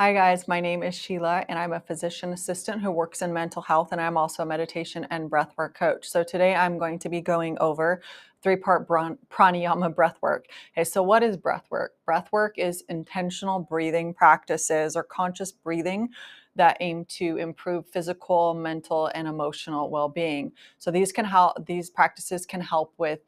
Hi guys, my name is Sheila and I'm a physician assistant who works in mental health, and I'm also a meditation and breathwork coach. So today I'm going to be going over three-part pranayama breathwork. Okay, so what is breathwork? Breathwork is intentional breathing practices or conscious breathing that aim to improve physical, mental, and emotional well-being. So these practices can help with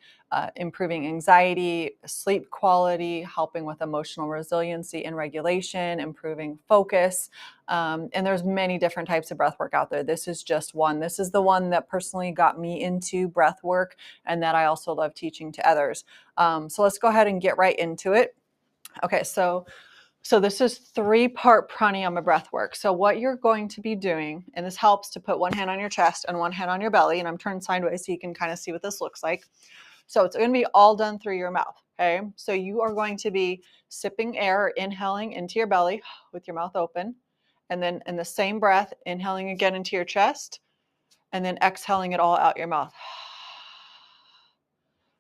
improving anxiety, sleep quality, helping with emotional resiliency and regulation, improving focus. And there's many different types of breath work out there. This is just one. This is the one that personally got me into breath work and that I also love teaching to others. So let's go ahead and get right into it. Okay, so this is three-part pranayama breath work. So what you're going to be doing, and this helps to put one hand on your chest and one hand on your belly, and I'm turned sideways so you can kind of see what this looks like. So it's going to be all done through your mouth. Okay. So you are going to be sipping air, inhaling into your belly with your mouth open. And then in the same breath, inhaling again into your chest and then exhaling it all out your mouth.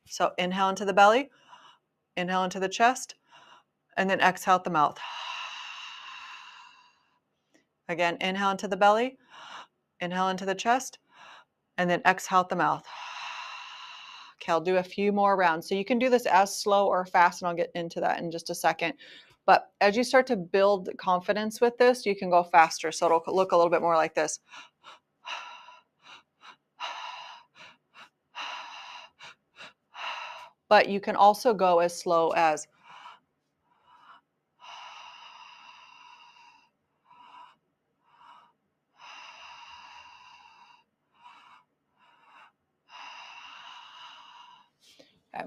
So inhale into the belly, inhale into the chest, and then exhale out the mouth. Again, inhale into the belly, inhale into the chest, and then exhale out the mouth. Okay, I'll do a few more rounds. So you can do this as slow or fast, and I'll get into that in just a second. But as you start to build confidence with this, you can go faster. So it'll look a little bit more like this. But you can also go as slow as okay.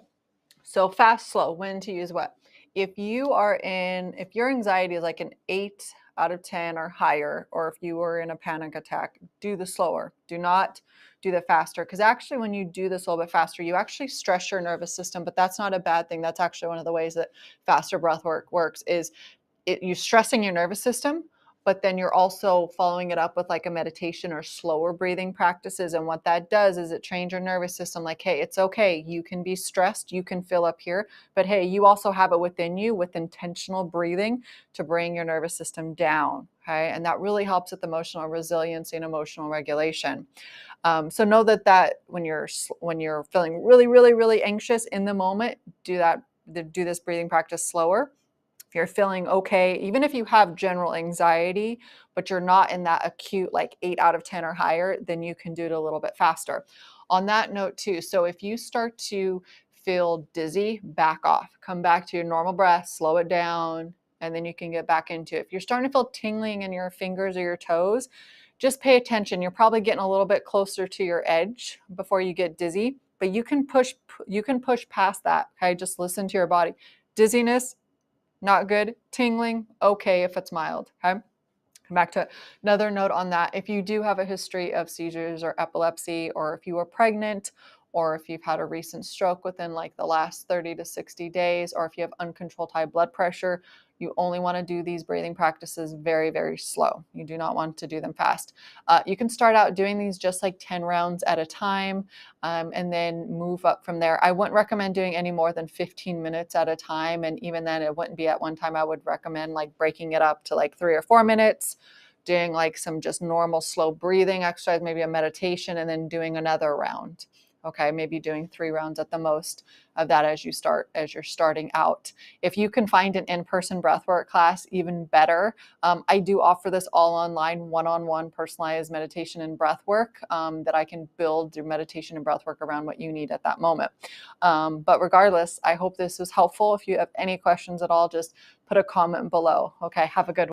So fast, slow, when to use what? If your anxiety is like an 8 out of 10 or higher, or if you were in a panic attack, do the slower. Do not do the faster. Because actually, when you do this a little bit faster, you actually stress your nervous system, but that's not a bad thing. That's actually one of the ways that faster breath work works is you're stressing your nervous system, but then you're also following it up with like a meditation or slower breathing practices. And what that does is it trains your nervous system like, hey, it's okay. You can be stressed. You can feel up here, but hey, you also have it within you with intentional breathing to bring your nervous system down. Okay. And that really helps with emotional resiliency and emotional regulation. So know that when you're feeling really, really, really anxious in the moment, do this breathing practice slower. If you're feeling okay, even if you have general anxiety, but you're not in that acute like 8 out of 10 or higher, then you can do it a little bit faster. On that note too, so if you start to feel dizzy, back off, come back to your normal breath, slow it down, and then you can get back into it. If you're starting to feel tingling in your fingers or your toes, just pay attention. You're probably getting a little bit closer to your edge before you get dizzy, but you can push past that. Okay, just listen to your body. Dizziness, not good. Tingling, okay if it's mild. Okay. Come back to another note on that. If you do have a history of seizures or epilepsy, or if you were pregnant, or if you've had a recent stroke within like the last 30 to 60 days, or if you have uncontrolled high blood pressure, you only want to do these breathing practices very, very slow. You do not want to do them fast. You can start out doing these just like 10 rounds at a time, and then move up from there. I wouldn't recommend doing any more than 15 minutes at a time. And even then, it wouldn't be at one time. I would recommend like breaking it up to like 3 or 4 minutes, doing like some just normal slow breathing exercise, maybe a meditation, and then doing another round. Okay, maybe doing 3 rounds at the most of that as you're starting out. If you can find an in-person breathwork class, even better. I do offer this all online, one-on-one personalized meditation and breathwork that I can build through meditation and breathwork around what you need at that moment. But regardless, I hope this was helpful. If you have any questions at all, just put a comment below. Okay, have a good one.